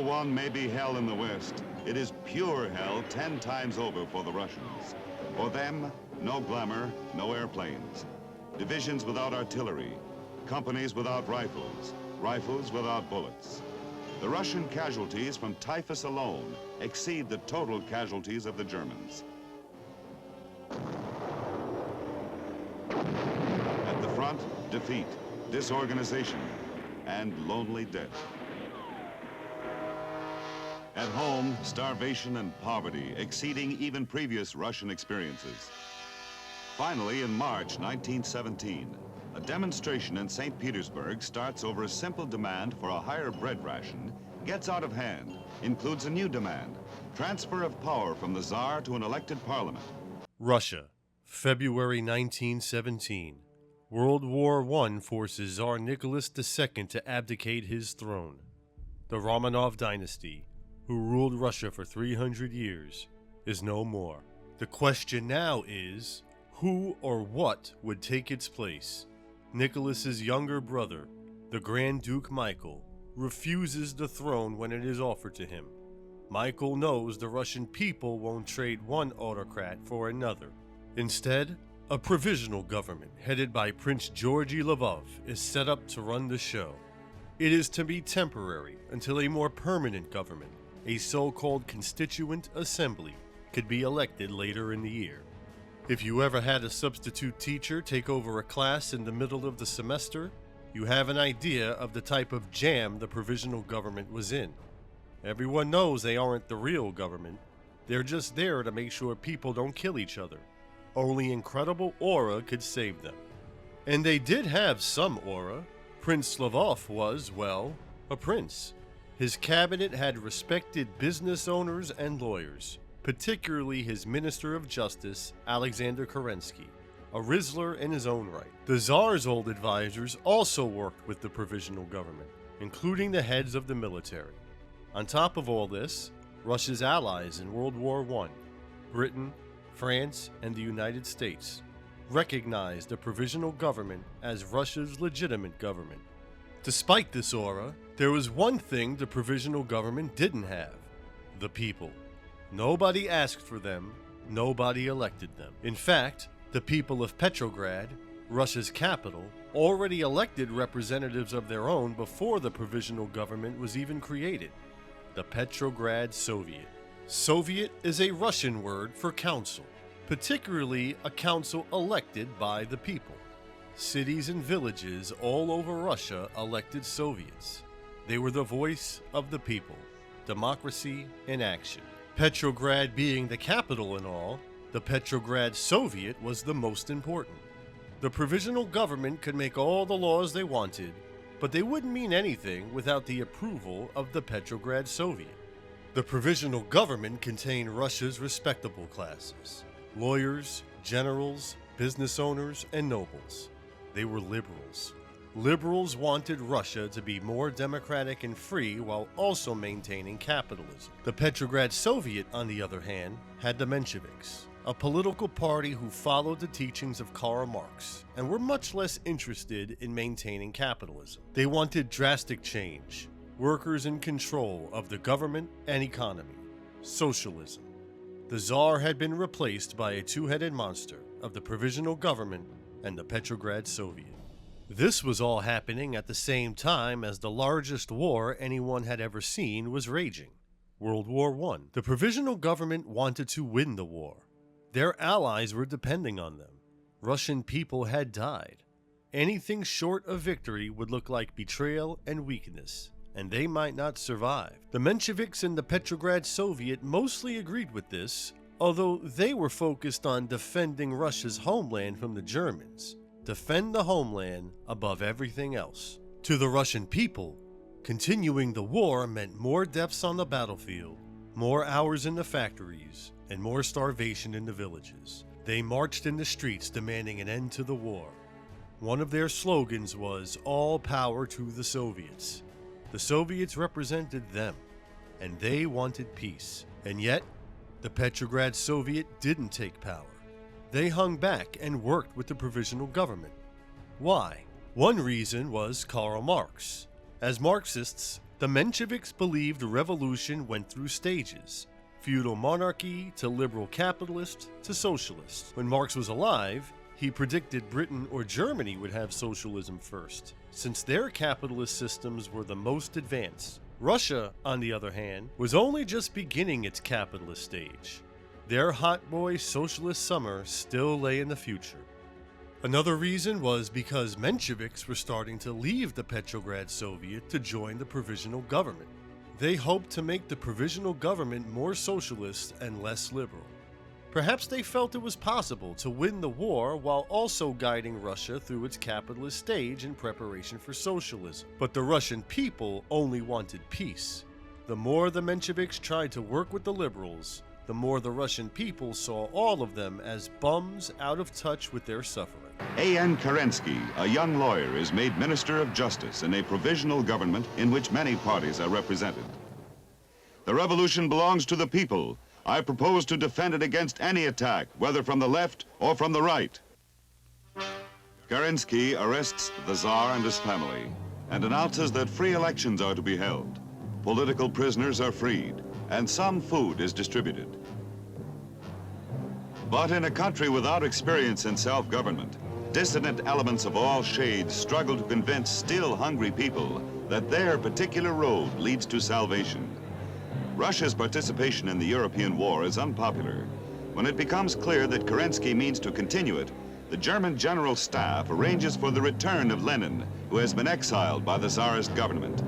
War I may be hell in the West. It is pure hell 10 times over for the Russians. For them, no glamour, no airplanes. Divisions without artillery, companies without rifles, rifles without bullets. The Russian casualties from typhus alone exceed the total casualties of the Germans. At the front, defeat, disorganization, and lonely death. At home, starvation and poverty exceeding even previous Russian experiences. Finally, in March 1917, a demonstration in St. Petersburg starts over a simple demand for a higher bread ration, gets out of hand, includes a new demand, transfer of power from the Tsar to an elected parliament. Russia, February 1917. World War I forces Tsar Nicholas II to abdicate his throne. The Romanov dynasty, who ruled Russia for 300 years, is no more. The question now is, who or what would take its place? Nicholas's younger brother, the Grand Duke Michael, refuses the throne when it is offered to him. Michael knows the Russian people won't trade one autocrat for another. Instead, a provisional government headed by Prince Georgy Lvov is set up to run the show. It is to be temporary until a more permanent government, a so-called Constituent Assembly, could be elected later in the year. If you ever had a substitute teacher take over a class in the middle of the semester, you have an idea of the type of jam the provisional government was in. Everyone knows they aren't the real government. They're just there to make sure people don't kill each other. Only incredible aura could save them. And they did have some aura. Prince Lvov was, well, a prince. His cabinet had respected business owners and lawyers, particularly his Minister of Justice, Alexander Kerensky, a Rizzler in his own right. The Tsar's old advisors also worked with the provisional government, including the heads of the military. On top of all this, Russia's allies in World War I, Britain, France, and the United States, recognized the provisional government as Russia's legitimate government. Despite this aura, there was one thing the provisional government didn't have: the people. Nobody asked for them, nobody elected them. In fact, the people of Petrograd, Russia's capital, already elected representatives of their own before the provisional government was even created: the Petrograd Soviet. Soviet is a Russian word for council, particularly a council elected by the people. Cities and villages all over Russia elected Soviets. They were the voice of the people, democracy in action. Petrograd being the capital and all, the Petrograd Soviet was the most important. The provisional government could make all the laws they wanted, but they wouldn't mean anything without the approval of the Petrograd Soviet. The provisional government contained Russia's respectable classes: lawyers, generals, business owners, and nobles. They were liberals. Liberals wanted Russia to be more democratic and free while also maintaining capitalism. The Petrograd Soviet, on the other hand, had the Mensheviks, a political party who followed the teachings of Karl Marx and were much less interested in maintaining capitalism. They wanted drastic change, workers in control of the government and economy, socialism. The Tsar had been replaced by a two-headed monster of the provisional government and the Petrograd Soviet. This was all happening at the same time as the largest war anyone had ever seen was raging: World War I. The provisional government wanted to win the war. Their allies were depending on them. Russian people had died. Anything short of victory would look like betrayal and weakness, and they might not survive. The Mensheviks and the Petrograd Soviet mostly agreed with this, although they were focused on defending Russia's homeland from the Germans. Defend the homeland above everything else. To the Russian people, continuing the war meant more deaths on the battlefield, more hours in the factories, and more starvation in the villages. They marched in the streets demanding an end to the war. One of their slogans was "All power to the Soviets." The Soviets represented them, and they wanted peace. And yet, the Petrograd Soviet didn't take power. They hung back and worked with the provisional government. Why? One reason was Karl Marx. As Marxists, The Mensheviks believed the revolution went through stages: feudal monarchy to liberal capitalist to socialist. When Marx was alive, he predicted Britain or Germany would have socialism first, since their capitalist systems were the most advanced. Russia, on the other hand, was only just beginning its capitalist stage. Their hot boy socialist summer still lay in the future. Another reason was because Mensheviks were starting to leave the Petrograd Soviet to join the provisional government. They hoped to make the provisional government more socialist and less liberal. Perhaps they felt it was possible to win the war while also guiding Russia through its capitalist stage in preparation for socialism. But the Russian people only wanted peace. The more the Mensheviks tried to work with the liberals, the more the Russian people saw all of them as bums out of touch with their suffering. A.N. Kerensky, a young lawyer, is made Minister of Justice in a provisional government in which many parties are represented. The revolution belongs to the people. I propose to defend it against any attack, whether from the left or from the right. Kerensky arrests the Tsar and his family and announces that free elections are to be held. Political prisoners are freed, and some food is distributed. But in a country without experience in self-government, dissident elements of all shades struggle to convince still hungry people that their particular road leads to salvation. Russia's participation in the European war is unpopular. When it becomes clear that Kerensky means to continue it, the German General Staff arranges for the return of Lenin, who has been exiled by the Tsarist government.